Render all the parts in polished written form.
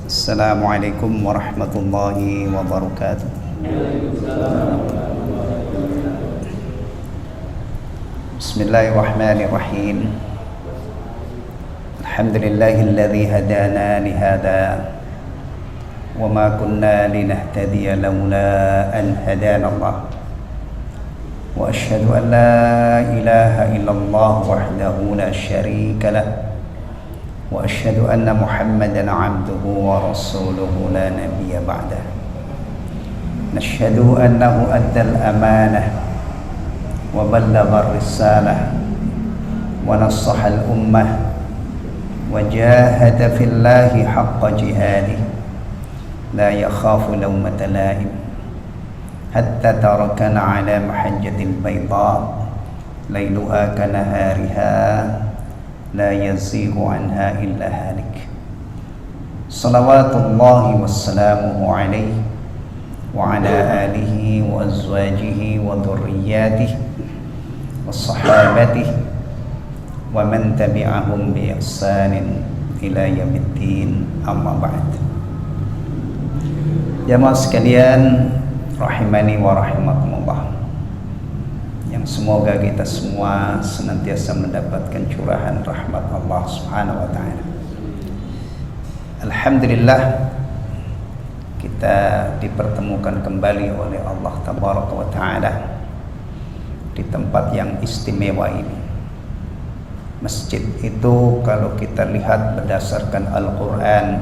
Assalamualaikum warahmatullahi wabarakatuh. Bismillahirrahmanirrahim. Alhamdulillahilladzi hadana lihada wa ma kunna linahtadiya laula an hadana Allah. Wa asyhadu an la ilaha illallah wahdahu la syarika lah. Wa asyhadu anna Muhammadan 'abduhu wa rasuluhu la nabiyya ba'dah. Nashhadu annahu addal amanah wa ballagha ar-risalah wa nassaha al-ummah wa jahada fillahi haqqa jihadih la yakhafu lawmata laim hatta tarakana ala mahajjatil bayda layluha kanahariha la yazighu anha illa halik. Salawatullahi wassalamuhu alaihi wa ala alihi wa azwajihi wa dhurriyyatihi wa sahabatihi wa man tabi'ahum bi ihsanin ila yaumiddin, amma ba'd. Jamaah sekalian rahimani wa rahimakumullah, yang semoga kita semua senantiasa mendapatkan curahan rahmat Allah Subhanahu wa taala. Alhamdulillah, kita dipertemukan kembali oleh Allah Tabaraka wa taala di tempat yang istimewa ini. Masjid itu kalau kita lihat berdasarkan Al-Qur'an,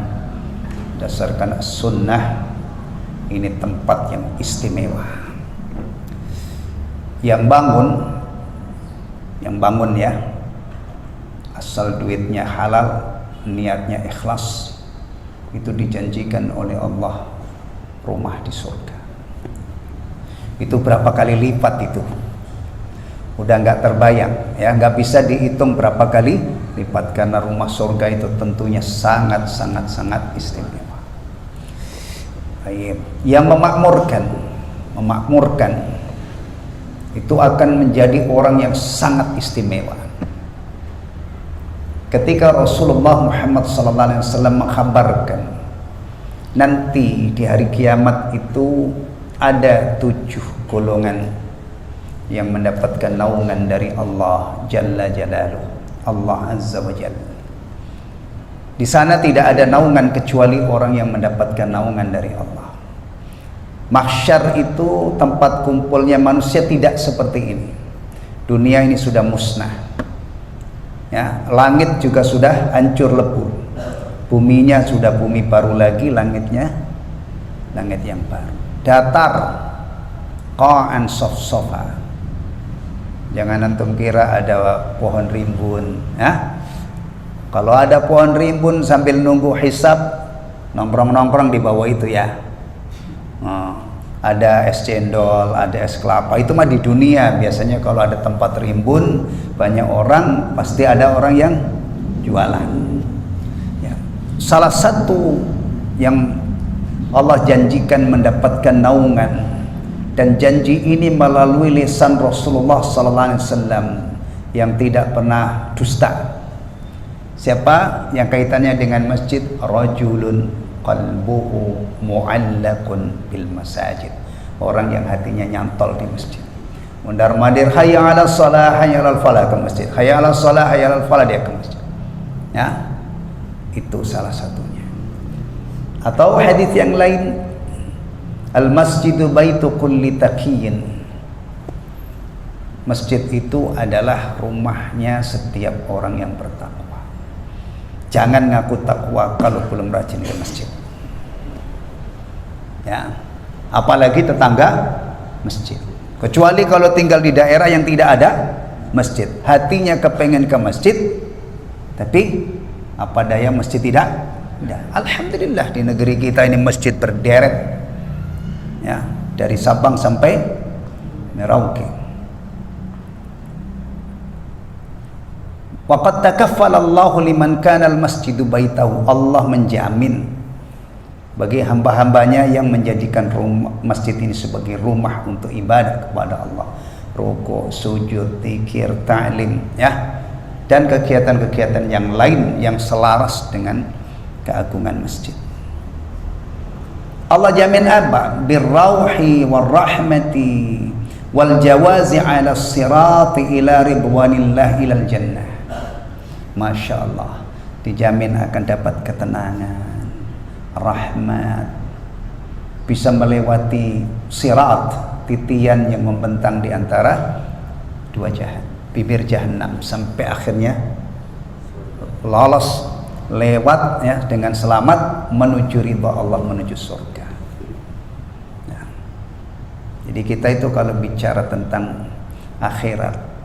berdasarkan As-Sunnah, ini tempat yang istimewa. Yang bangun ya, asal duitnya halal, niatnya ikhlas, itu dijanjikan oleh Allah rumah di surga. Itu berapa kali lipat itu? Udah nggak terbayang ya, nggak bisa dihitung berapa kali lipat, karena rumah surga itu tentunya sangat istimewa. Yang memakmurkan itu akan menjadi orang yang sangat istimewa. Ketika Rasulullah Muhammad SAW mengkhabarkan nanti di hari kiamat itu ada 7 golongan yang mendapatkan naungan dari Allah Jalla Jalaluh, Allah Azza wa Jalla. Di sana tidak ada naungan kecuali orang yang mendapatkan naungan dari Allah. Mahsyar itu tempat kumpulnya manusia tidak seperti ini. Dunia ini sudah musnah. Ya, langit juga sudah hancur lebur. Buminya sudah bumi baru lagi, langitnya langit yang baru. Datar, qa'an saf-safa. Jangan antum kira ada pohon rimbun, ya. Kalau ada pohon rimbun sambil nunggu hisab, nongkrong-nongkrong di bawah itu ya. Ada es cendol, ada es kelapa, itu mah di dunia. Biasanya kalau ada tempat rimbun banyak orang, pasti ada orang yang jualan ya. Salah satu yang Allah janjikan mendapatkan naungan, dan janji ini melalui lisan Rasulullah SAW yang tidak pernah dusta. Siapa yang kaitannya dengan masjid? Rajulun qalbuhu mu'allakun bil masajid, orang yang hatinya nyantol di masjid. Mundar mandir hayya 'ala shalah hayya 'alal falah ke masjid, hayya 'ala shalah hayya 'alal falah, dia ke masjid. Ya, itu salah satunya. Atau hadis yang lain, al masjidu baitu kulli taqiyyin, masjid itu adalah rumahnya setiap orang yang bertakwa. Jangan ngaku takwa kalau belum rajin ke masjid. Ya, apalagi tetangga masjid. Kecuali kalau tinggal di daerah yang tidak ada masjid, hatinya kepengen ke masjid, tapi apa daya masjid tidak. Alhamdulillah di negeri kita ini masjid berderet. Ya, dari Sabang sampai Merauke. Waqad takaffala Allahu liman kana al-masjidu baitahu, Allah menjamin bagi hamba-hambanya yang menjadikan masjid ini sebagai rumah untuk ibadah kepada Allah. Rukuk, sujud, zikir, ta'lim, ya, dan kegiatan-kegiatan yang lain yang selaras dengan keagungan masjid. Allah jamin apa? Birrauhi warahmati wal jawazi ala sirati ila ridwanillah ilal jannah. Masya Allah, dijamin akan dapat ketenangan, rahmat, bisa melewati sirat, titian yang membentang di antara dua bibir jahanam, sampai akhirnya lolos, lewat ya dengan selamat menuju ridha Allah, menuju surga. Nah, jadi kita itu kalau bicara tentang akhirat,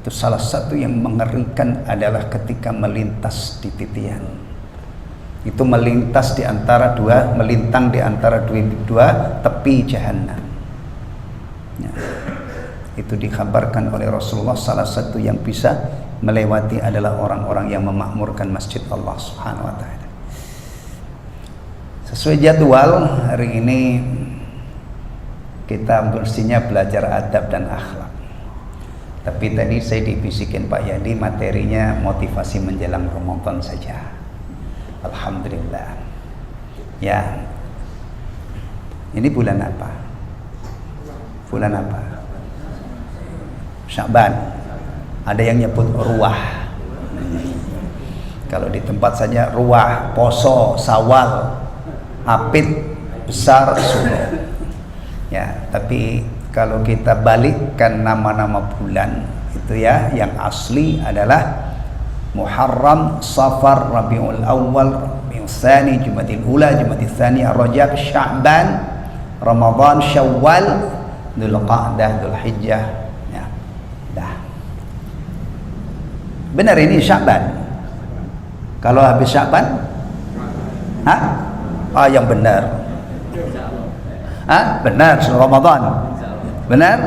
itu salah satu yang mengerikan adalah ketika melintas di titian. Itu melintas di antara dua, melintang di antara dua tepi jahanam. Ya. Itu dikabarkan oleh Rasulullah, salah satu yang bisa melewati adalah orang-orang yang memakmurkan masjid Allah Subhanahu wa taala. Sesuai jadwal hari ini kita mestinya belajar adab dan akhlak. Tapi tadi saya dibisikin Pak Yadi materinya motivasi menjelang Ramadan saja. Alhamdulillah. Ya. Ini bulan apa? Bulan apa? Sya'ban. Ada yang nyebut ruah. Kalau di tempat saja ruah, poso, sawal, apit, besar, subuh. Ya, tapi kalau kita balikkan nama-nama bulan itu ya, yang asli adalah Muharram, Safar, Rabiul Awal, Rabiul Tsani, Jumadil Ula, Jumadil Tsani, Rajab, Sya'ban, Ramadan, Syawal, Dzulqa'dah, Dzulhijjah. Ya. Dah. Benar ini Sya'ban. Kalau habis Sya'ban, yang benar. Benar Ramadan. Benar?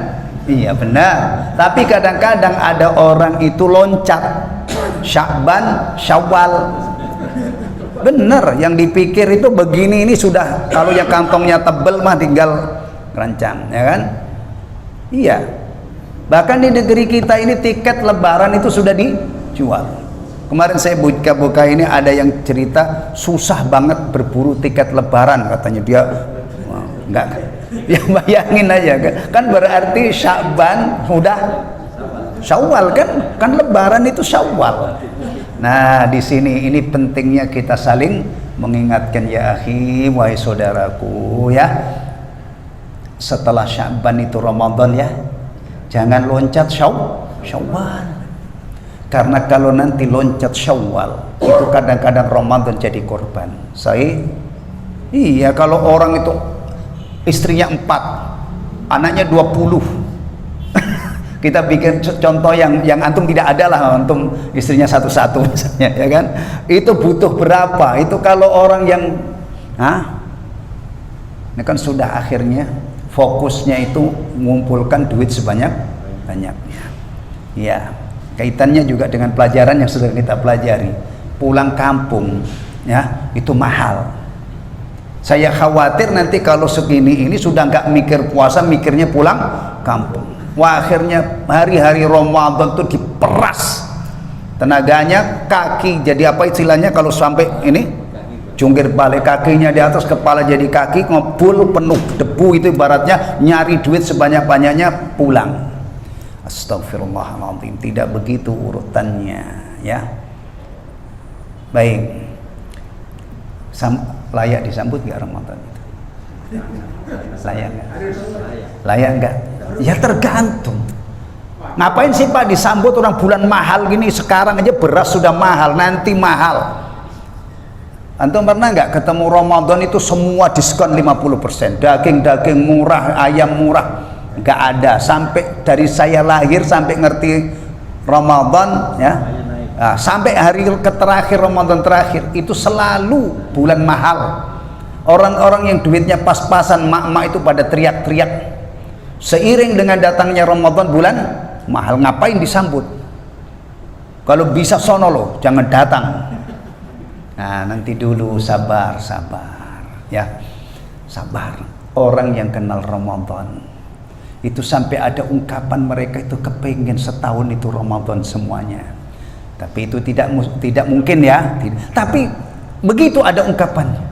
Iya benar. Tapi kadang-kadang ada orang itu loncat Sya'ban, Syawal. Benar, yang dipikir itu begini, ini sudah, kalau yang kantongnya tebel mah tinggal rancang, ya kan? Iya. Bahkan di negeri kita ini tiket lebaran itu sudah dijual. Kemarin saya buka-buka ini ada yang cerita susah banget berburu tiket lebaran, katanya dia enggak. Ya bayangin aja kan berarti Sya'ban udah Syawal kan lebaran itu Syawal. Nah, di sini ini pentingnya kita saling mengingatkan ya akhi, wahai saudaraku ya. Setelah Sya'ban itu Ramadan ya. Jangan loncat Syawal. Karena kalau nanti loncat Syawal, itu kadang-kadang Ramadan jadi korban. Iya, kalau orang itu istrinya 4, anaknya 20. Kita bikin contoh yang antum tidak ada lah, antum istrinya satu-satu misalnya, ya kan? Itu butuh berapa? Itu kalau orang yang ini kan sudah akhirnya fokusnya itu mengumpulkan duit sebanyak-banyaknya. Ya, kaitannya juga dengan pelajaran yang sudah kita pelajari. Pulang kampung ya, itu mahal. Saya khawatir nanti kalau segini ini sudah nggak mikir puasa, mikirnya pulang kampung. Wah, akhirnya hari-hari Ramadan itu diperas tenaganya, kaki jadi apa istilahnya kalau sampai ini jungkir balik, kakinya di atas, kepala jadi kaki, ngebul penuh debu, itu ibaratnya nyari duit sebanyak-banyaknya pulang. Astagfirullahaladzim, tidak begitu urutannya ya. Baik, layak disambut gak Ramadan itu? Layak nggak? Layak nggak? Ya tergantung. Ngapain sih Pak disambut orang bulan mahal gini? Sekarang aja beras sudah mahal, nanti mahal. Antum pernah nggak ketemu Ramadan itu semua diskon 50%, daging murah, ayam murah? Nggak ada. Sampai dari saya lahir sampai ngerti Ramadan ya, sampai hari terakhir Ramadan terakhir itu selalu bulan mahal. Orang-orang yang duitnya pas-pasan, mak-mak itu pada teriak-teriak. Seiring dengan datangnya Ramadan bulan mahal, ngapain disambut? Kalau bisa sono loh, jangan datang. Nah, nanti dulu sabar ya. Sabar. Orang yang kenal Ramadan itu sampai ada ungkapan mereka itu kepengen setahun itu Ramadan semuanya. Tapi itu tidak mungkin ya. Tapi begitu ada ungkapannya.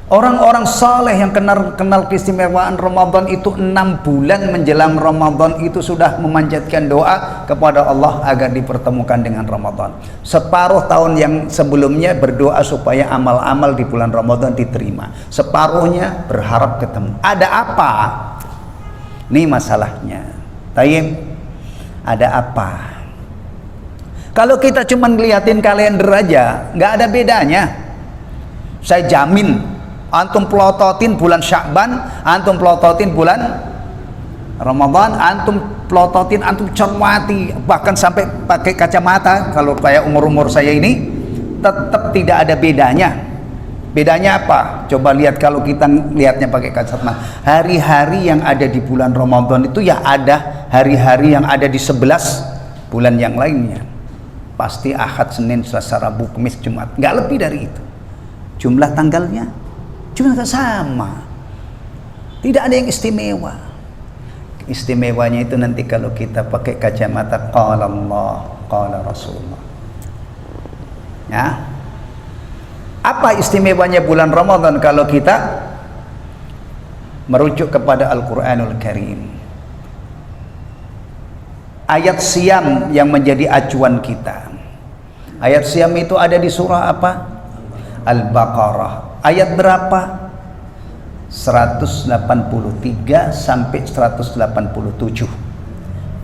Orang-orang saleh yang kenal keistimewaan Ramadan itu 6 bulan menjelang Ramadan itu sudah memanjatkan doa kepada Allah agar dipertemukan dengan Ramadan. Separuh tahun yang sebelumnya berdoa supaya amal-amal di bulan Ramadan diterima. Separuhnya berharap ketemu. Ada apa? Ini masalahnya. Tayyib, ada apa? Kalau kita cuma ngeliatin kalender aja, nggak ada bedanya. Saya jamin, antum pelototin bulan Sya'ban, antum pelototin bulan Ramadan, antum pelototin, antum cermati, bahkan sampai pakai kacamata, kalau kayak umur-umur saya ini, tetap tidak ada bedanya. Bedanya apa? Coba lihat, kalau kita lihatnya pakai kacamata, hari-hari yang ada di bulan Ramadan itu ya ada hari-hari yang ada di 11 bulan yang lainnya. Pasti Ahad, Senin, Selasa, Rabu, Kamis, Jumat, nggak lebih dari itu. Jumlah tanggalnya cuma sama, tidak ada yang istimewa. Istimewanya itu nanti kalau kita pakai kacamata qala Allah, qala Rasulullah. Ya, apa istimewanya bulan Ramadan kalau kita merujuk kepada Al-Quranul Karim? Ayat siam yang menjadi acuan kita. Ayat siam itu ada di surah apa? Al-Baqarah. Ayat berapa? 183 sampai 187.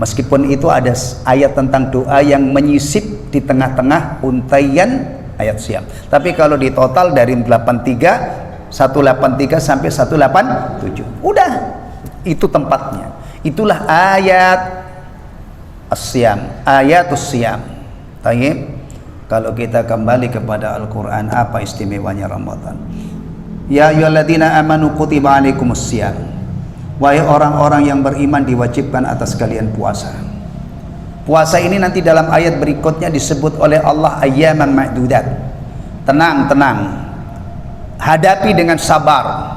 Meskipun itu ada ayat tentang doa yang menyisip di tengah-tengah untaian ayat siam. Tapi kalau di total dari 183 sampai 187. Udah, itu tempatnya. Itulah ayat as-siam, ayatus siam. Tayyib. Kalau kita kembali kepada Al-Quran, apa istimewanya Ramadan? Ya ayyuhalladzina amanu kutiba alaikumus syiyam. Wahai orang-orang yang beriman, diwajibkan atas kalian puasa. Puasa ini nanti dalam ayat berikutnya disebut oleh Allah ayyaman ma'dudat. Tenang, tenang. Hadapi dengan sabar.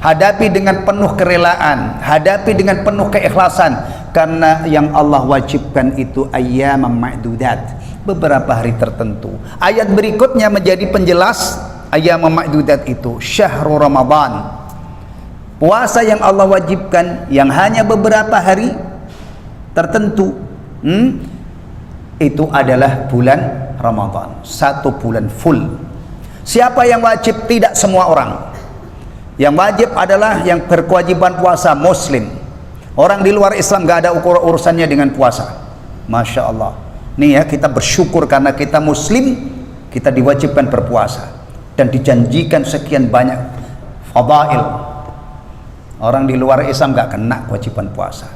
Hadapi dengan penuh kerelaan, hadapi dengan penuh keikhlasan, karena yang Allah wajibkan itu ayyaman ma'dudat, beberapa hari tertentu. Ayat berikutnya menjadi penjelas ayyam ma'dudat itu syahrul Ramadan. Puasa yang Allah wajibkan yang hanya beberapa hari tertentu, itu adalah bulan Ramadan, 1 bulan full. Siapa yang wajib? Tidak semua orang. Yang wajib adalah yang berkewajiban puasa muslim. Orang di luar Islam gak ada urusannya dengan puasa. Masya Allah. Nih ya, kita bersyukur karena kita muslim, kita diwajibkan berpuasa dan dijanjikan sekian banyak fadail. Orang di luar Islam gak kena kewajiban puasa.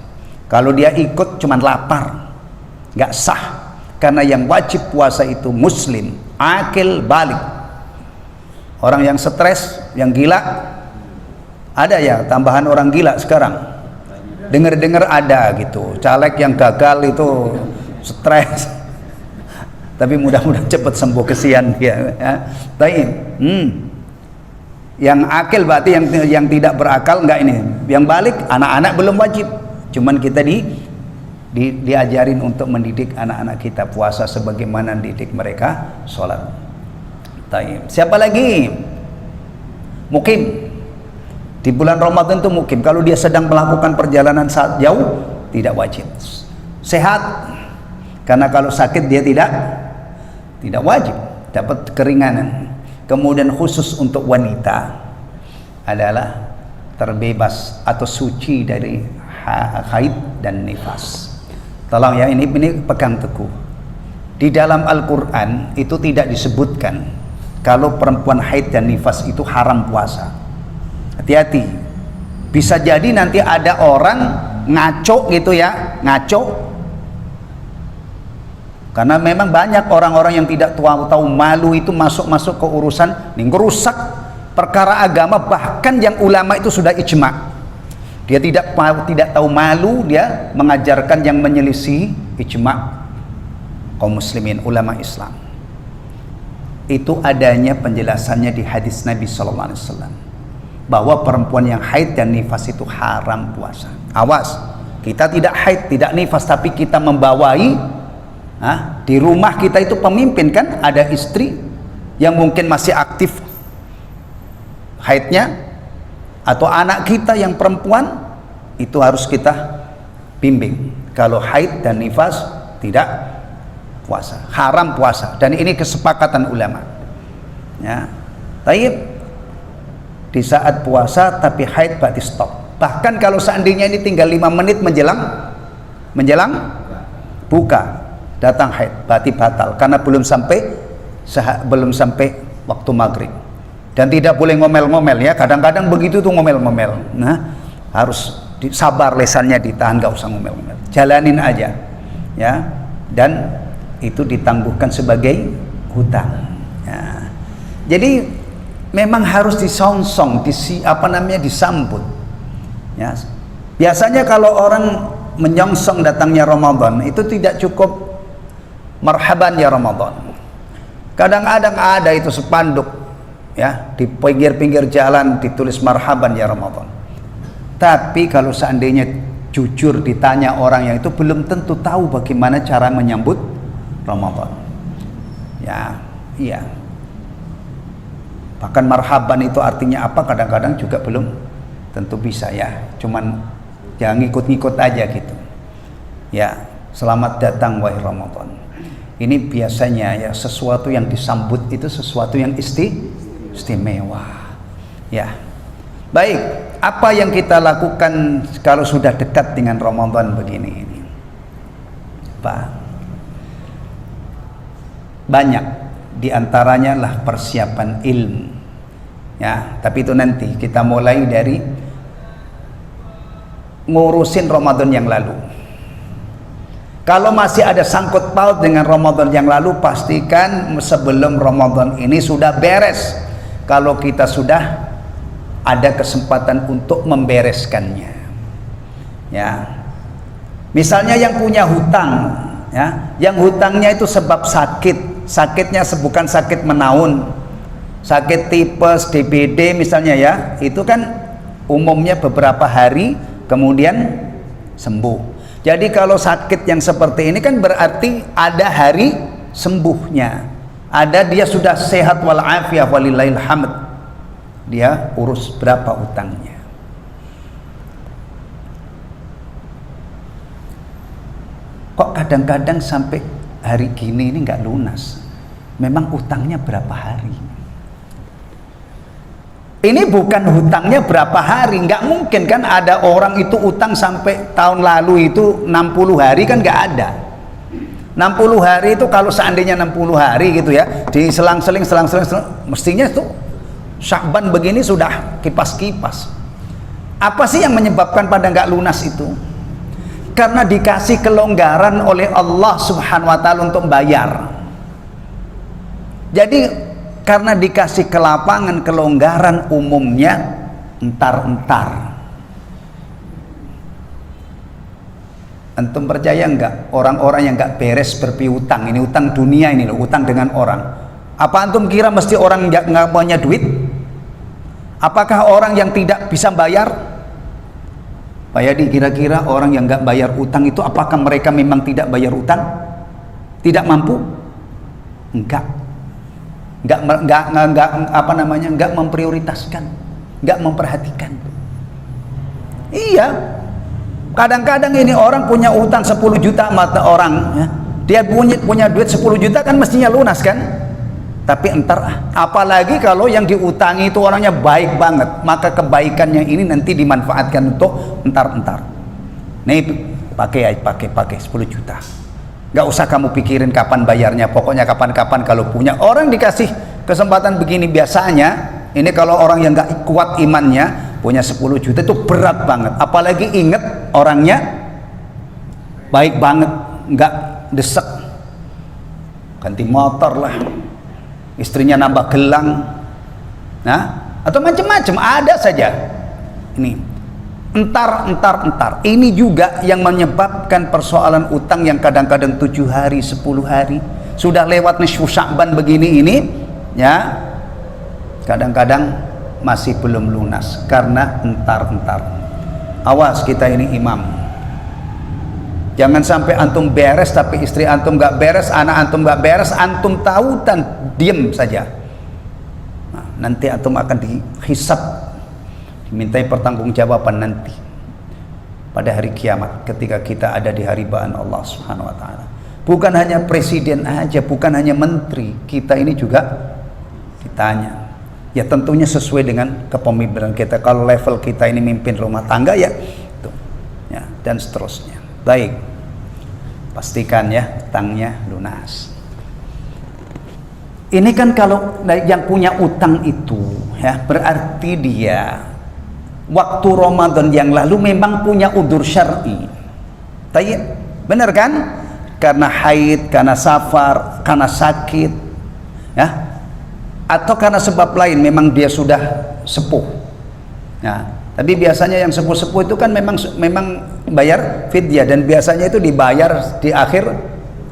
Kalau dia ikut cuman lapar, gak sah. Karena yang wajib puasa itu muslim, akil, balik. Orang yang stres, yang gila, ada ya tambahan orang gila sekarang. Dengar-dengar ada gitu, caleg yang gagal itu stres. Tapi mudah-mudahan cepat sembuh, kesian dia ya. Yang akil berarti yang tidak berakal enggak ini. Yang balik anak-anak belum wajib. Cuman kita diajarin untuk mendidik anak-anak kita puasa sebagaimana didik mereka sholat. Siapa lagi? Mukim. Di bulan Ramadan itu mukim. Kalau dia sedang melakukan perjalanan saat jauh, tidak wajib. Sehat. Karena kalau sakit dia tidak wajib, dapat keringanan. Kemudian khusus untuk wanita adalah terbebas atau suci dari haid dan nifas. Tolong ya, ini pegang teguh. Di dalam Al-Quran itu tidak disebutkan kalau perempuan haid dan nifas itu haram puasa. Hati-hati, bisa jadi nanti ada orang ngaco gitu ya, ngaco. Karena memang banyak orang-orang yang tidak tahu malu itu masuk ke urusan ini, ngerusak perkara agama, bahkan yang ulama itu sudah ijma. Dia tidak tahu malu, dia mengajarkan yang menyelisih ijma kaum muslimin, ulama Islam. Itu adanya penjelasannya di hadis Nabi SAW, bahwa perempuan yang haid dan nifas itu haram puasa. Awas, kita tidak haid, tidak nifas, tapi kita membawai di rumah kita itu pemimpin kan, ada istri yang mungkin masih aktif haidnya, atau anak kita yang perempuan itu harus kita bimbing. Kalau haid dan nifas tidak puasa, haram puasa, dan ini kesepakatan ulama. Ya, taib di saat puasa tapi haid berarti stop. Bahkan kalau seandainya ini tinggal 5 menit menjelang buka datang haid, berarti batal karena belum sampai waktu maghrib. Dan tidak boleh ngomel-ngomel ya, kadang-kadang begitu tuh ngomel-ngomel. Nah, harus sabar, lesannya ditahan, gak usah ngomel-ngomel, jalanin aja ya, dan itu ditangguhkan sebagai hutang ya. Jadi memang harus disongsong, disambut ya. Biasanya kalau orang menyongsong datangnya Ramadan itu tidak cukup marhaban ya Ramadan. Kadang-kadang ada itu spanduk ya, di pinggir-pinggir jalan ditulis marhaban ya Ramadan. Tapi kalau seandainya jujur ditanya orang yang itu, belum tentu tahu bagaimana cara menyambut Ramadan ya. Iya, bahkan marhaban itu artinya apa kadang-kadang juga belum tentu bisa ya, cuman jangan ngikut-ngikut aja gitu ya. Selamat datang wahai Ramadan, ini biasanya ya sesuatu yang disambut itu sesuatu yang istimewa ya. Baik, apa yang kita lakukan kalau sudah dekat dengan Ramadan begini ini? Banyak diantaranya lah persiapan ilmu ya, tapi itu nanti kita mulai dari ngurusin Ramadan yang lalu. Kalau masih ada sangkut paut dengan Ramadan yang lalu, pastikan sebelum Ramadan ini sudah beres. Kalau kita sudah ada kesempatan untuk membereskannya ya. Misalnya yang punya hutang ya, yang hutangnya itu sebab sakitnya bukan sakit menaun, sakit tipes, DBD misalnya ya, itu kan umumnya beberapa hari kemudian sembuh. Jadi kalau sakit yang seperti ini kan berarti ada hari sembuhnya, ada dia sudah sehat walafiat walillahil hamd, dia urus berapa utangnya. Kok kadang-kadang sampai hari gini ini nggak lunas? Memang utangnya berapa hari? Ini bukan hutangnya berapa hari, nggak mungkin kan ada orang itu utang sampai tahun lalu itu 60 hari, kan nggak ada. 60 hari itu kalau seandainya 60 hari gitu ya, diselang-seling mestinya tuh Sya'ban begini sudah kipas-kipas. Apa sih yang menyebabkan pada nggak lunas itu? Karena dikasih kelonggaran oleh Allah Subhanahu wa ta'ala untuk bayar. Jadi karena dikasih kelapangan, kelonggaran, umumnya entar-entar. Antum percaya enggak orang-orang yang enggak beres berpiutang, ini utang dunia ini loh, utang dengan orang. Apa antum kira mesti orang enggak punya duit? Apakah orang yang tidak bisa bayar? Pak Yadi, kira-kira orang yang enggak bayar utang itu apakah mereka memang tidak bayar utang? Tidak mampu? Enggak memprioritaskan, enggak memperhatikan. Iya, kadang-kadang ini orang punya utang 10 juta mata orang ya. Dia punya duit 10 juta kan mestinya lunas kan, tapi entar apalagi kalau yang diutangi itu orangnya baik banget, maka kebaikannya ini nanti dimanfaatkan untuk entar-entar. Nih pakai 10 juta. Gak usah kamu pikirin kapan bayarnya, pokoknya kapan-kapan kalau punya. Orang dikasih kesempatan begini biasanya, ini kalau orang yang gak kuat imannya, punya 10 juta itu berat banget. Apalagi inget orangnya baik banget, gak desek, ganti motor lah, istrinya nambah gelang, nah, atau macam-macam ada saja. Ini entar. Ini juga yang menyebabkan persoalan utang yang kadang-kadang 7 hari, 10 hari sudah lewat nisfu Sya'ban begini ini ya, kadang-kadang masih belum lunas karena entar. Awas kita ini imam, jangan sampai antum beres tapi istri antum nggak beres, anak antum nggak beres, antum tahu dan diem saja. Nah, nanti antum akan dihisab, dimintai pertanggungjawaban nanti pada hari kiamat ketika kita ada di haribaan Allah Subhanahu wa taala. Bukan hanya presiden aja, bukan hanya menteri, kita ini juga ditanya. Ya tentunya sesuai dengan kepemimpinan kita. Kalau level kita ini mimpin rumah tangga ya, itu, ya dan seterusnya. Baik, pastikan ya utangnya lunas. Ini kan kalau yang punya utang itu ya berarti dia waktu Ramadan yang lalu memang punya udzur syar'i. Tayyib, benar kan? Karena haid, karena safar, karena sakit, ya, atau karena sebab lain memang dia sudah sepuh. Nah, tapi biasanya yang sepuh-sepuh itu kan memang bayar fidyah, dan biasanya itu dibayar di akhir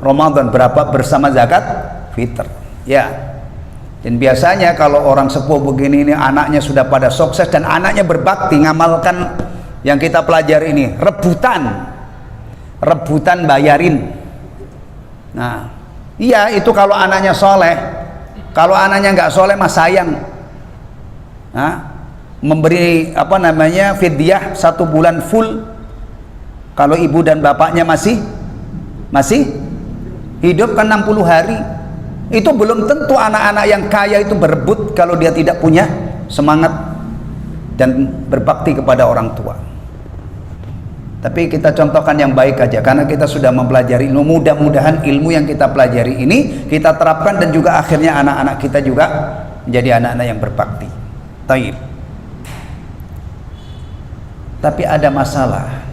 Ramadan berapa bersama zakat fitr. Ya. Dan biasanya kalau orang sepuh begini ini anaknya sudah pada sukses dan anaknya berbakti ngamalkan yang kita pelajari ini, rebutan bayarin. Nah, iya itu kalau anaknya soleh. Kalau anaknya nggak soleh mah sayang. Nah, memberi apa namanya fidyah 1 bulan full. Kalau ibu dan bapaknya masih hidup kan 60 hari. Itu belum tentu anak-anak yang kaya itu berebut kalau dia tidak punya semangat dan berbakti kepada orang tua. Tapi kita contohkan yang baik aja, karena kita sudah mempelajari ilmu. Mudah-mudahan ilmu yang kita pelajari ini kita terapkan dan juga akhirnya anak-anak kita juga menjadi anak-anak yang berbakti. Taib. Tapi ada masalah.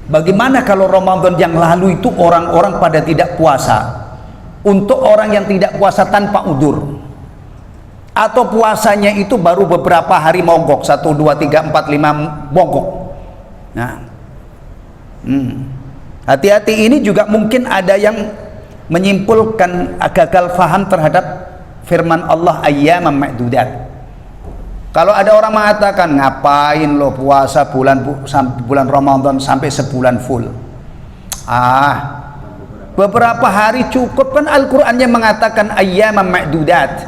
Bagaimana kalau Ramadan yang lalu itu orang-orang pada tidak puasa? Untuk orang yang tidak puasa tanpa udzur, atau puasanya itu baru beberapa hari mogok, 1, 2, 3, 4, 5 mogok. Nah, hati-hati, ini juga mungkin ada yang menyimpulkan gagal faham terhadap firman Allah ayyaman ma'dudat. Kalau ada orang mengatakan ngapain lo puasa bulan Ramadan sampai sebulan full, beberapa hari cukup kan. Al-Qur'annya mengatakan ayyaman ma'dudat,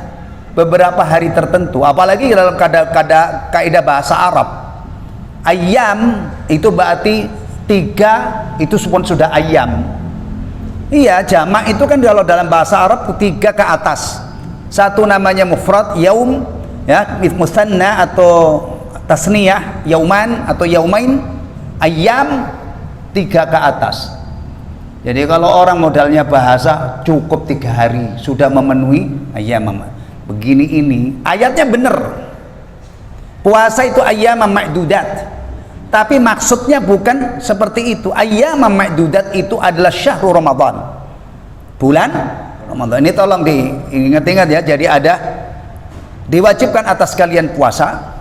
beberapa hari tertentu. Apalagi dalam kaidah bahasa Arab, ayyam itu berarti 3 itu sudah ayyam. Iya, jamak itu kan kalau dalam bahasa Arab 3 ke atas. Satu namanya mufrad yaum, ya, musanna atau tasniyah yauman atau yaumain. Ayyam 3 ke atas. Jadi kalau orang modalnya bahasa cukup 3 hari sudah memenuhi ayyam. Begini ini ayatnya benar. Puasa itu ayyam ma'dudat. Tapi maksudnya bukan seperti itu. Ayyam ma'dudat itu adalah syahrul Ramadan. Bulan Ramadan. Ini tolong diingat-ingat ya. Jadi ada diwajibkan atas kalian puasa.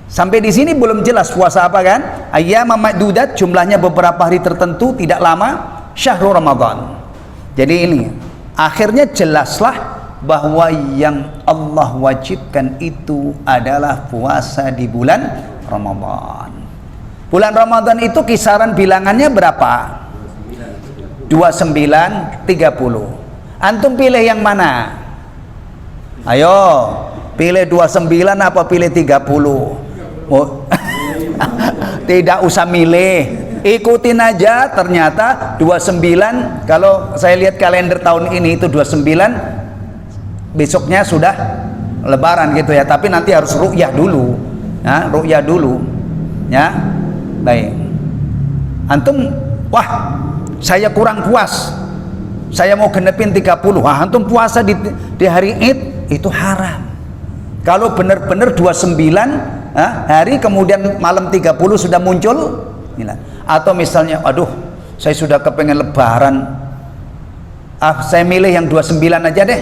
Sampai di sini belum jelas puasa apa kan? Ayyam ma'dudat, jumlahnya beberapa hari tertentu, tidak lama. Syahrul Ramadan. Jadi ini akhirnya jelaslah bahwa yang Allah wajibkan itu adalah puasa di bulan Ramadan. Bulan Ramadan itu kisaran bilangannya berapa? 29, 30. Antum pilih yang mana? Ayo, pilih 29 apa pilih 30? Tidak usah milih, ikutin aja. Ternyata 29, kalau saya lihat kalender tahun ini itu 29, besoknya sudah lebaran gitu ya. Tapi nanti harus ru'yah dulu, ya, ru'yah dulu, ya. Baik, antum, wah saya kurang puas, saya mau genepin 30. Wah, antum puasa di hari Id itu haram. Kalau benar-benar 29 hari kemudian malam 30 sudah muncul, atau misalnya aduh saya sudah kepengen lebaran, saya milih yang 29 aja deh.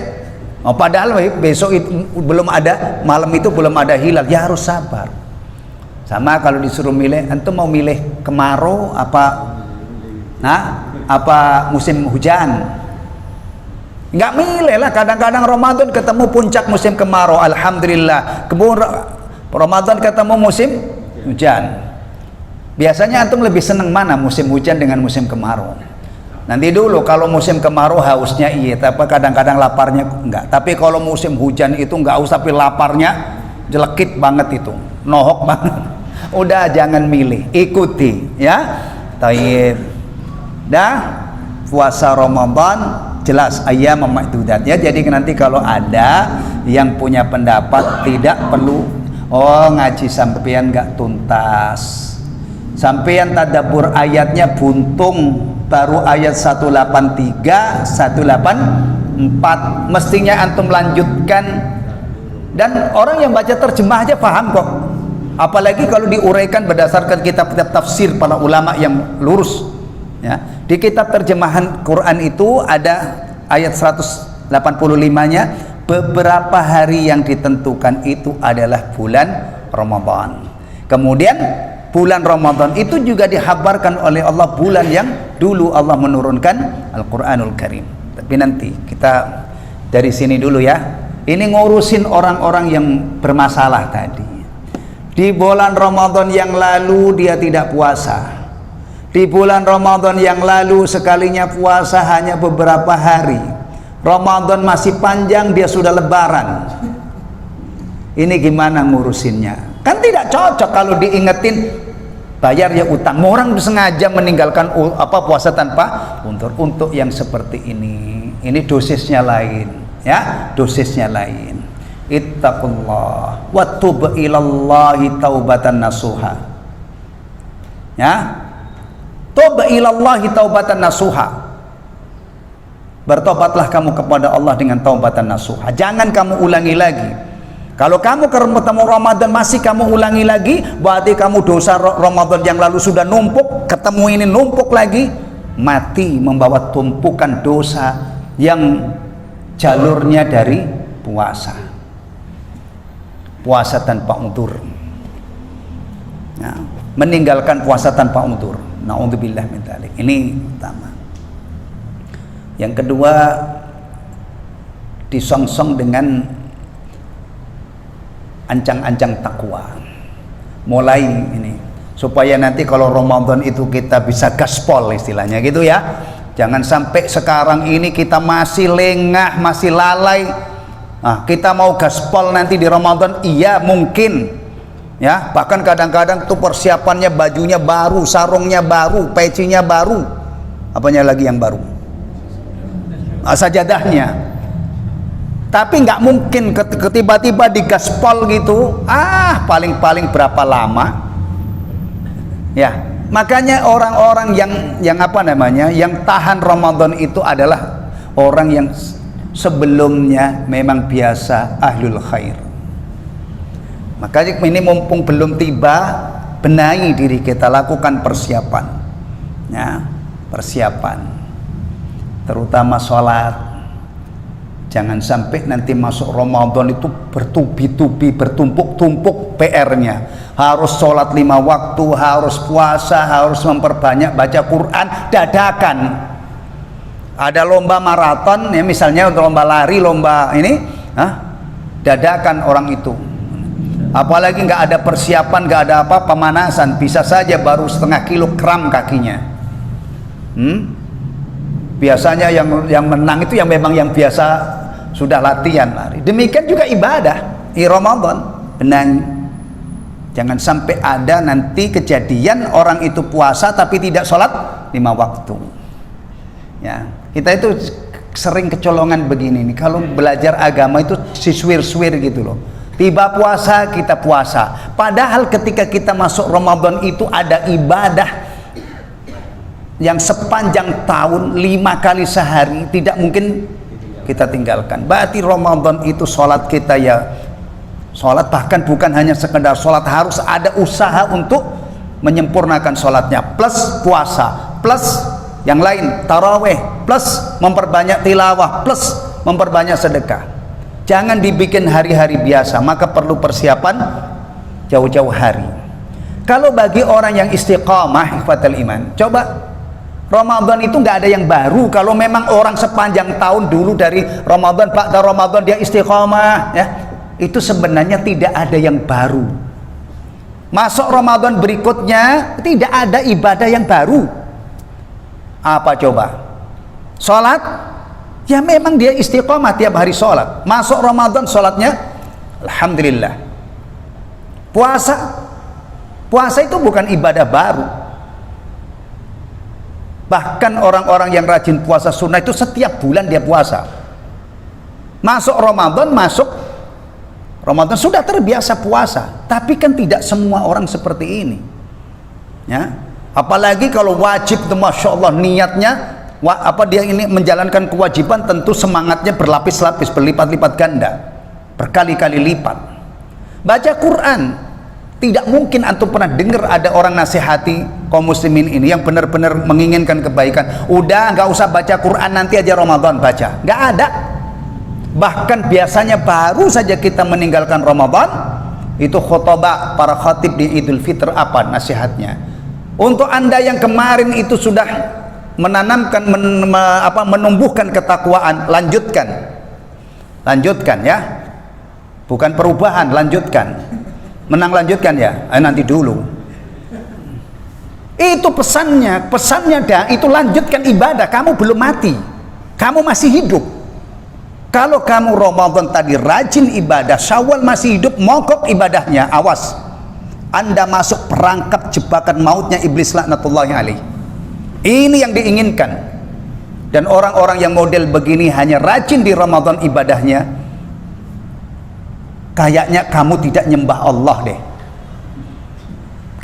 Padahal besok itu belum ada, malam itu belum ada hilal, ya harus sabar. Sama kalau disuruh milih, antum mau milih kemarau apa musim hujan? Nggak milih lah. Kadang-kadang Ramadan ketemu puncak musim kemarau, alhamdulillah. Kemudian Ramadan ketemu musim hujan. Biasanya antum lebih senang mana, musim hujan dengan musim kemarau? Nanti dulu kalau musim kemarau hausnya iya, tapi kadang-kadang laparnya enggak. Tapi kalau musim hujan itu enggak haus tapi laparnya jelekit banget itu, nohok banget. Udah jangan milih, ikuti ya. Taib. Dah puasa Ramadan jelas ayyam ma'dudat ya. Jadi nanti kalau ada yang punya pendapat tidak perlu ngaji sampean enggak tuntas. Sampean tadabbur ayatnya buntung baru ayat 183 184 mestinya antum lanjutkan, dan orang yang baca terjemah aja paham kok, apalagi kalau diuraikan berdasarkan kitab-kitab tafsir para ulama yang lurus ya. Di kitab terjemahan Quran itu ada ayat 185-nya, beberapa hari yang ditentukan itu adalah bulan Ramadan. Kemudian bulan Ramadan itu juga dihabarkan oleh Allah bulan yang dulu Allah menurunkan Al-Quranul Karim. Tapi nanti kita dari sini dulu ya. Ini ngurusin orang-orang yang bermasalah tadi. Di bulan Ramadan yang lalu dia tidak puasa. Di bulan Ramadan yang lalu sekalinya puasa hanya beberapa hari. Ramadan masih panjang dia sudah lebaran. Ini gimana ngurusinnya? Kan tidak cocok kalau diingetin bayar ya utang. Orang sengaja meninggalkan puasa tanpa untuk yang seperti ini dosisnya lain ya, dosisnya lain. Ittaqullah wa tub ilallahi taubatan nasuha ya, tub ilallahi taubatan nasuha, bertobatlah kamu kepada Allah dengan taubatan nasuha, jangan kamu ulangi lagi. Kalau kamu ketemu Ramadan masih kamu ulangi lagi, berarti kamu dosa Ramadan yang lalu sudah numpuk, ketemu ini numpuk lagi, mati membawa tumpukan dosa yang jalurnya dari puasa. Puasa tanpa udzur. Nah, meninggalkan puasa tanpa udzur. Nauzubillah min dzalik. Ini pertama. Yang kedua, disongsong dengan ancang-ancang takwa. Mulai ini supaya nanti kalau Ramadan itu kita bisa gaspol istilahnya gitu ya. Jangan sampai sekarang ini kita masih lengah, masih lalai. Nah, kita mau gaspol nanti di Ramadan, iya mungkin ya, bahkan kadang-kadang tuh persiapannya bajunya baru, sarungnya baru, pecinya baru, apanya lagi yang baru, sajadahnya. Tapi nggak mungkin tiba-tiba digaspol gitu, paling-paling berapa lama ya. Makanya orang-orang yang apa namanya, yang tahan Ramadan itu adalah orang yang sebelumnya memang biasa ahlul khair. Makanya ini mumpung belum tiba, benahi diri kita, lakukan persiapan ya, persiapan terutama sholat. Jangan sampai nanti masuk Ramadan itu bertubi-tubi, bertumpuk-tumpuk PR-nya. Harus sholat 5 waktu, harus puasa, harus memperbanyak baca Quran, dadakan. Ada lomba maraton, ya misalnya untuk lomba lari, lomba ini, dadakan orang itu. Apalagi nggak ada persiapan, nggak ada apa pemanasan, bisa saja baru setengah kilo kram kakinya. Biasanya yang menang itu yang memang yang biasa sudah latihan lari. Demikian juga ibadah di Ramadan, benahi. Jangan sampai ada nanti kejadian orang itu puasa tapi tidak sholat 5 waktu. Ya, kita itu sering kecolongan begini nih. Kalau belajar agama itu siswir-swir gitu loh. Tiba puasa kita puasa. Padahal ketika kita masuk Ramadan itu ada ibadah yang sepanjang tahun 5 kali sehari tidak mungkin kita tinggalkan. Berarti Ramadan itu sholat kita ya, sholat bahkan bukan hanya sekedar sholat, harus ada usaha untuk menyempurnakan sholatnya, plus puasa, plus yang lain, taraweh, plus memperbanyak tilawah, plus memperbanyak sedekah. Jangan dibikin hari-hari biasa, maka perlu persiapan jauh-jauh hari. Kalau bagi orang yang istiqamah ikhwatal iman, coba Ramadan itu nggak ada yang baru. Kalau memang orang sepanjang tahun dulu dari Ramadan, pada Ramadan dia istiqomah ya, itu sebenarnya tidak ada yang baru. Masuk Ramadan berikutnya tidak ada ibadah yang baru. Apa coba? Sholat, ya memang dia istiqomah tiap hari sholat. Masuk Ramadan sholatnya alhamdulillah. Puasa itu bukan ibadah baru. Bahkan orang-orang yang rajin puasa sunnah itu setiap bulan dia puasa. Masuk Ramadan sudah terbiasa puasa. Tapi kan tidak semua orang seperti ini, ya. Apalagi kalau wajib itu, masya Allah, niatnya dia ini menjalankan kewajiban, tentu semangatnya berlapis-lapis, berlipat-lipat ganda, berkali-kali lipat. Baca Quran, tidak mungkin antum pernah dengar ada orang nasihati kaum muslimin ini yang benar-benar menginginkan kebaikan. Udah nggak usah baca Quran, nanti aja Ramadan baca. Nggak ada. Bahkan biasanya baru saja kita meninggalkan Ramadan, itu khutbah para khatib di Idul Fitr, apa nasihatnya? Untuk anda yang kemarin itu sudah menanamkan, menumbuhkan ketakwaan, lanjutkan ya, bukan perubahan, lanjutkan. Lanjutkan ya, nanti dulu. Itu pesannya itu lanjutkan ibadah. Kamu belum mati, kamu masih hidup. Kalau kamu Ramadan tadi rajin ibadah, Syawal masih hidup, mogok ibadahnya, awas, anda masuk perangkap jebakan mautnya iblis laknatullahi alaih. Ini yang diinginkan. Dan orang-orang yang model begini hanya rajin di Ramadan ibadahnya, kayaknya kamu tidak nyembah Allah deh.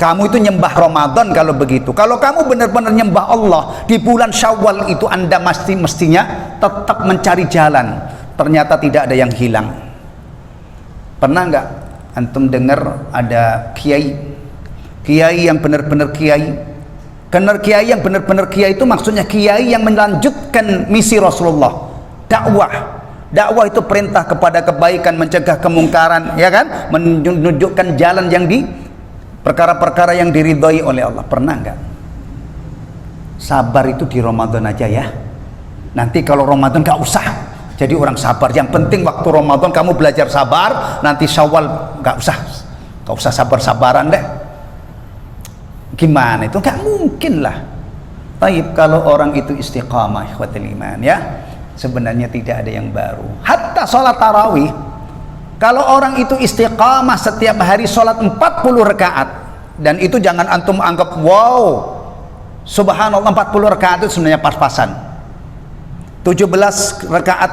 Kamu itu nyembah Ramadan kalau begitu. Kalau kamu benar-benar nyembah Allah di bulan Syawal itu, anda mestinya tetap mencari jalan. Ternyata tidak ada yang hilang. Pernah nggak antum dengar ada kiai yang benar-benar kiai? Karena kiai yang benar-benar kiai itu maksudnya kiai yang melanjutkan misi Rasulullah, dakwah itu perintah kepada kebaikan, mencegah kemungkaran, ya kan, menunjukkan jalan yang di perkara-perkara yang diridhoi oleh Allah. Pernah nggak? Sabar itu di Ramadan aja ya, nanti kalau Ramadan nggak usah jadi orang sabar. Yang penting waktu Ramadan kamu belajar sabar, nanti Syawal nggak usah sabar-sabaran deh. Gimana itu? Nggak mungkin lah. Taib, kalau orang itu istiqamah, ikhwatul iman, ya, sebenarnya tidak ada yang baru. Hatta sholat tarawih, kalau orang itu istiqamah setiap hari sholat 40 rakaat, dan itu jangan antum anggap wow, subhanallah, 40 rakaat itu sebenarnya pas-pasan. 17 rakaat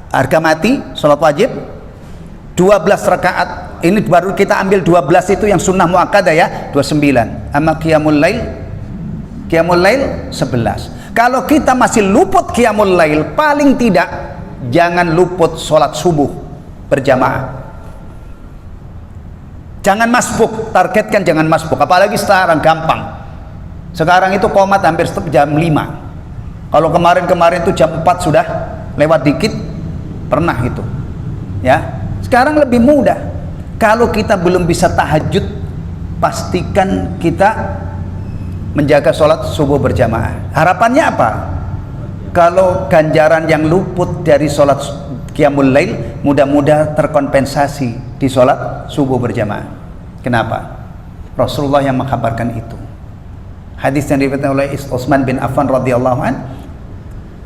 harga mati sholat wajib, 12 rakaat ini baru kita ambil 12 itu yang sunnah muakkadah ya, 29. Amma qiyamul lail 11. Kalau kita masih luput qiyamul lail, paling tidak jangan luput sholat subuh berjamaah. Jangan masbuk, targetkan jangan masbuk. Apalagi sekarang gampang. Sekarang itu qomat hampir jam 5. Kalau kemarin itu jam 4 sudah lewat dikit, pernah itu. Ya, sekarang lebih mudah. Kalau kita belum bisa tahajud, pastikan kita menjaga sholat subuh berjamaah. Harapannya apa? Kalau ganjaran yang luput dari sholat qiyamul lail, mudah-mudahan terkompensasi di sholat subuh berjamaah. Kenapa? Rasulullah yang mengkabarkan itu. Hadis yang diriwayatkan oleh Utsman bin Affan radhiyallahu an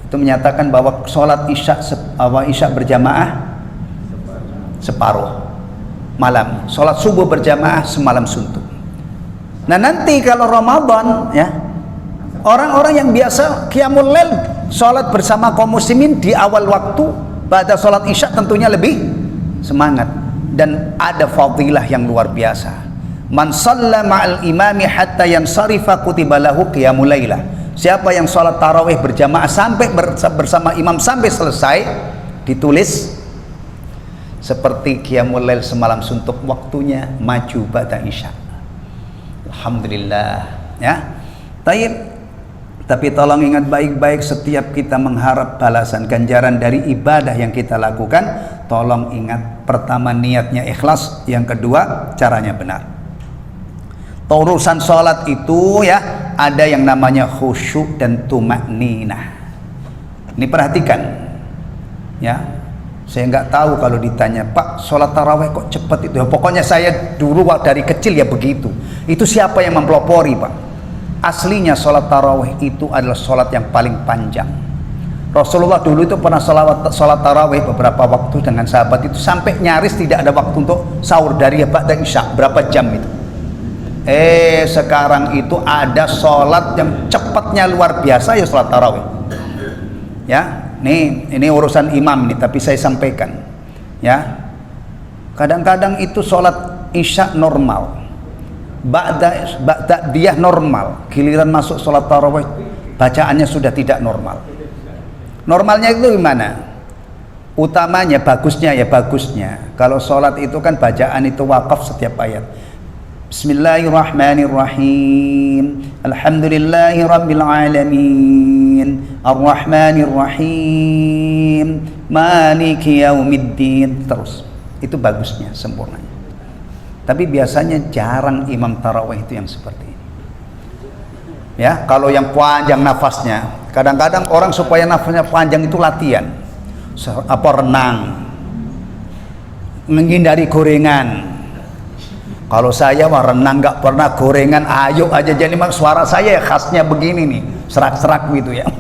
itu menyatakan bahwa sholat isya berjamaah separuh malam, sholat subuh berjamaah semalam suntuk. Nah nanti kalau Ramadan ya, orang-orang yang biasa qiyamul lail sholat bersama kaum muslimin di awal waktu pada sholat isya tentunya lebih semangat, dan ada fadilah yang luar biasa. Man shalla ma'al imami hatta yansarifa kutiba lahu qiyamul lailah. Siapa yang sholat tarawih berjamaah sampai bersama imam sampai selesai, ditulis seperti qiyamul lail semalam suntuk, waktunya maju ba'da isya. Alhamdulillah ya. Tapi tolong ingat baik-baik, setiap kita mengharap balasan ganjaran dari ibadah yang kita lakukan, tolong ingat, pertama niatnya ikhlas, yang kedua caranya benar. Urusan sholat itu ya, ada yang namanya khusyuk dan tumakninah. Ini perhatikan ya. Saya nggak tahu kalau ditanya, Pak, sholat tarawih kok cepat itu? Pokoknya saya dulu dari kecil ya begitu. Itu siapa yang mempelopori, Pak? Aslinya sholat tarawih itu adalah sholat yang paling panjang. Rasulullah dulu itu pernah sholat tarawih beberapa waktu dengan sahabat itu sampai nyaris tidak ada waktu untuk sahur dari ba'da isya, berapa jam itu. Sekarang itu ada sholat yang cepatnya luar biasa, ya sholat tarawih. Ya, ini urusan imam nih, tapi saya sampaikan. Ya, kadang-kadang itu sholat isya normal, ba'da dia normal, giliran masuk sholat tarawih bacaannya sudah tidak normal. Normalnya itu gimana? Utamanya, bagusnya kalau sholat itu kan bacaan itu wakaf setiap ayat. Bismillahirrahmanirrahim, alhamdulillahi rabbil alamin, arrahmanirrahim, maliki yaumiddin, terus. Itu bagusnya, sempurnanya. Tapi biasanya jarang imam tarawih itu yang seperti ini. Ya, kalau yang panjang nafasnya, kadang-kadang orang supaya nafasnya panjang itu latihan. Renang, menghindari gorengan. Kalau saya mah renang nggak pernah, gorengan ayo aja, jadi suara saya khasnya begini nih, serak-serak gitu ya.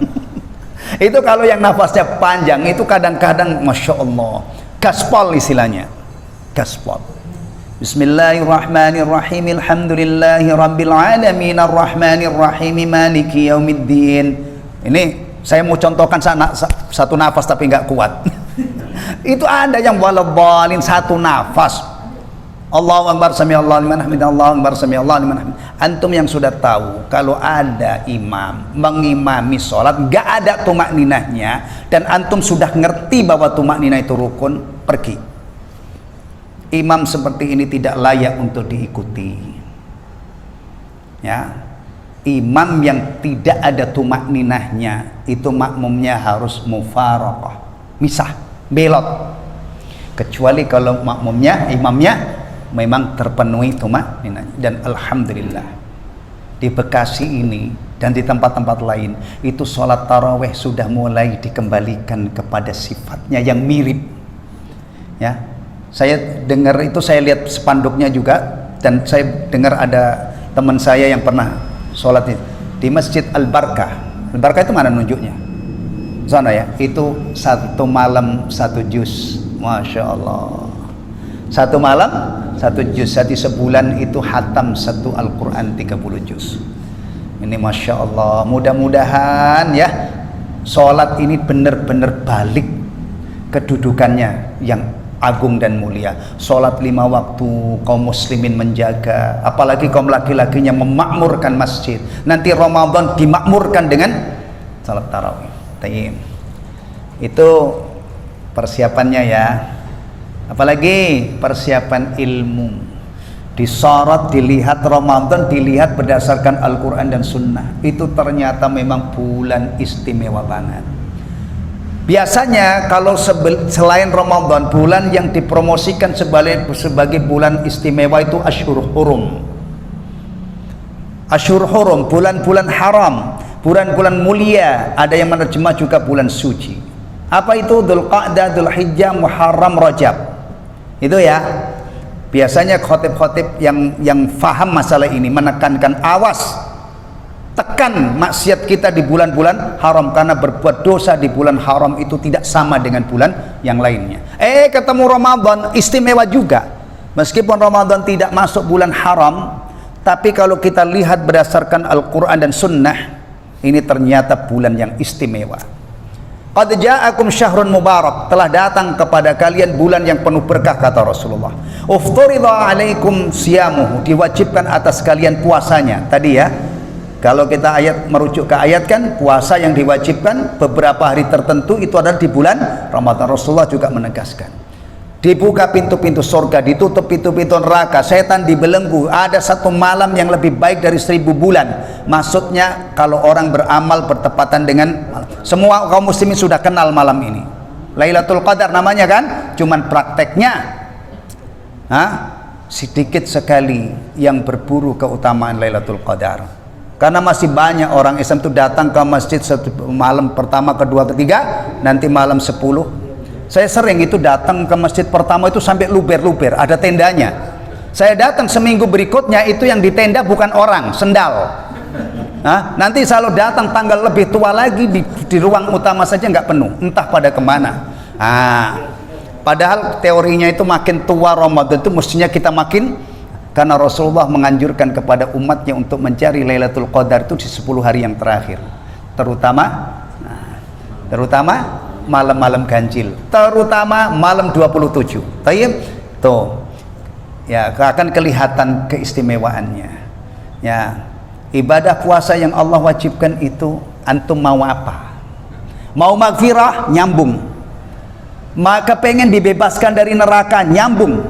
Itu kalau yang nafasnya panjang itu kadang-kadang Masya Allah, gaspol istilahnya, gaspol. Bismillahirrahmanirrahim, alhamdulillahi rabbil alamin, arrahmanirrahim, maliki yaumiddin. Ini saya mau contohkan satu nafas tapi nggak kuat. Itu ada yang waladhdallin satu nafas. Allahu akbar, sami'allahu liman hamidah, Allahu akbar, sami'allahu liman hamidah. Antum yang sudah tahu kalau ada imam mengimami sholat nggak ada tumakninahnya, dan antum sudah ngerti bahwa tumakninah itu rukun, pergi. Imam seperti ini tidak layak untuk diikuti. Ya, imam yang tidak ada tumakninahnya itu makmumnya harus mufaraqah, misah, belot. Kecuali kalau imamnya memang terpenuhi tumakninahnya. Dan alhamdulillah di Bekasi ini dan di tempat-tempat lain itu sholat tarawih sudah mulai dikembalikan kepada sifatnya yang mirip. Ya, saya dengar itu, saya lihat spanduknya juga, dan saya dengar ada teman saya yang pernah sholat di Masjid Al-Barkah. Al-Barkah itu mana nunjuknya? Sana ya, itu satu malam satu juz, Masya Allah. Satu malam satu juz, jadi sebulan itu hatam satu Al-Quran 30 juz. Ini Masya Allah, mudah-mudahan ya sholat ini benar-benar balik kedudukannya yang agung dan mulia. Sholat 5 waktu kaum muslimin menjaga, apalagi kaum laki-lakinya memakmurkan masjid. Nanti Ramadan dimakmurkan dengan sholat tarawih. Itu persiapannya ya. Apalagi persiapan ilmu, disorot, dilihat Ramadan, dilihat berdasarkan Al-Quran dan Sunnah. Itu ternyata memang bulan istimewa banget. Biasanya kalau selain Ramadan, bulan yang dipromosikan sebagai bulan istimewa itu Ashhurul Hurum. Ashhurul Hurum, bulan-bulan haram, bulan-bulan mulia. Ada yang menerjemah juga bulan suci. Apa itu? Dzulqa'dah, Dzulhijjah, Muharram, Rajab. Itu ya. Biasanya khotib-khotib yang faham masalah ini menekankan, awas, tekan maksiat kita di bulan-bulan haram, karena berbuat dosa di bulan haram itu tidak sama dengan bulan yang lainnya. Ketemu Ramadan istimewa juga, meskipun Ramadan tidak masuk bulan haram, tapi kalau kita lihat berdasarkan Al-Quran dan Sunnah, ini ternyata bulan yang istimewa. Qad ja'akum syahrun mubarak, telah datang kepada kalian bulan yang penuh berkah, kata Rasulullah. Ufturidha alaikum siyamuhu, diwajibkan atas kalian puasanya. Tadi ya, kalau kita merujuk ke ayat kan, puasa yang diwajibkan beberapa hari tertentu itu adalah di bulan Ramadan. Rasulullah juga menegaskan, dibuka pintu-pintu surga, ditutup pintu-pintu neraka, setan dibelenggu. Ada satu malam yang lebih baik dari 1000 bulan. Maksudnya kalau orang beramal bertepatan dengan semua kaum muslimin sudah kenal malam ini, Lailatul Qadar namanya kan, cuman prakteknya sedikit sekali yang berburu keutamaan Lailatul Qadar. Karena masih banyak orang Islam itu datang ke masjid malam pertama, kedua, ketiga, nanti malam 10. Saya sering itu datang ke masjid pertama itu sampai luber-luber, ada tendanya. Saya datang seminggu berikutnya, itu yang di tenda bukan orang, sendal. Nanti selalu datang tanggal lebih tua lagi di ruang utama saja nggak penuh, entah pada kemana. Padahal teorinya itu makin tua Ramadan itu mestinya kita makin, karena Rasulullah menganjurkan kepada umatnya untuk mencari Lailatul Qadar itu di 10 hari yang terakhir, terutama malam-malam ganjil, terutama malam 27. Tayyib tuh ya, akan kelihatan keistimewaannya ya. Ibadah puasa yang Allah wajibkan itu, antum mau apa? Mau magfirah, nyambung. Maka pengen dibebaskan dari neraka, nyambung.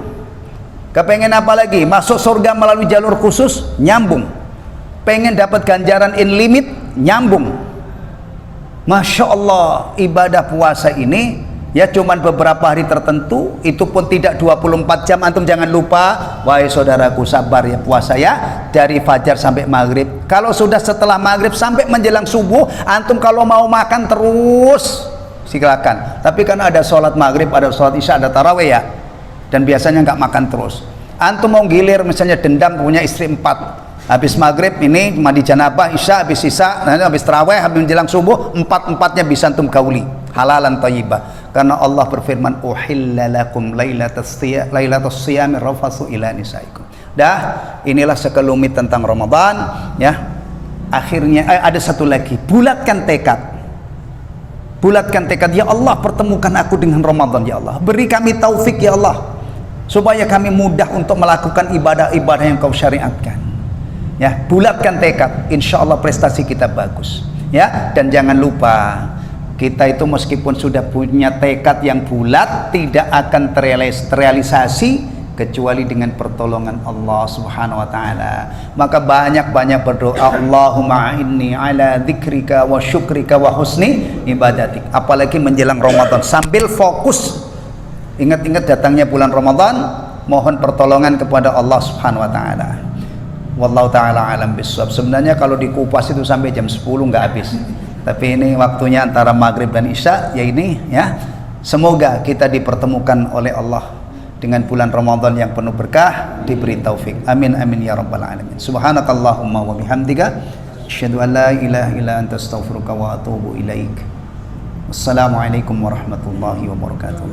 Kepengen apa lagi? Masuk surga melalui jalur khusus, nyambung. Pengen dapat ganjaran in limit, nyambung. Masya Allah, ibadah puasa ini ya cuman beberapa hari tertentu, itu pun tidak 24 jam. Antum jangan lupa, wahai saudaraku, sabar ya puasa ya, dari fajar sampai maghrib. Kalau sudah setelah maghrib sampai menjelang subuh, antum kalau mau makan terus silakan. Tapi kan ada sholat maghrib, ada sholat isya, ada taraweh ya, dan biasanya nggak makan terus. Antum mau gilir misalnya dendam punya istri 4, habis maghrib ini mandi janabah, isya, habis isya, nanti habis taraweh, habis menjelang subuh, 4-4-nya bisa antum gauli halalan thayyibah. Karena Allah berfirman, uhilla lakum lailatus siyami rafatsu ila nisaikum. Inilah sekelumit tentang Ramadan ya. Akhirnya ada satu lagi, bulatkan tekad. Bulatkan tekad, ya Allah, pertemukan aku dengan Ramadan ya Allah. Beri kami taufik ya Allah, supaya kami mudah untuk melakukan ibadah-ibadah yang Kau syariatkan. Ya, bulatkan tekad, insya Allah prestasi kita bagus. Ya, dan jangan lupa, kita itu meskipun sudah punya tekad yang bulat, tidak akan terrealisasi kecuali dengan pertolongan Allah Subhanahu wa taala. Maka banyak-banyak berdoa, Allahumma inni ala dzikrika wa syukrika wa husni ibadatik. Apalagi menjelang Ramadan, sambil fokus ingat-ingat datangnya bulan Ramadan, mohon pertolongan kepada Allah Subhanahu wa taala. Wallahu taala alam bissawab. Sebenarnya kalau dikupas itu sampai jam 10 nggak habis. Tapi ini waktunya antara maghrib dan isya ya ini ya. Semoga kita dipertemukan oleh Allah dengan bulan Ramadan yang penuh berkah, diberi taufik. Amin amin ya rabbal alamin. Subhanakallahumma wa bihamdika asyhadu an la ilaha illa anta astaghfiruka wa atubu ilaik. Wassalamualaikum warahmatullahi wabarakatuh.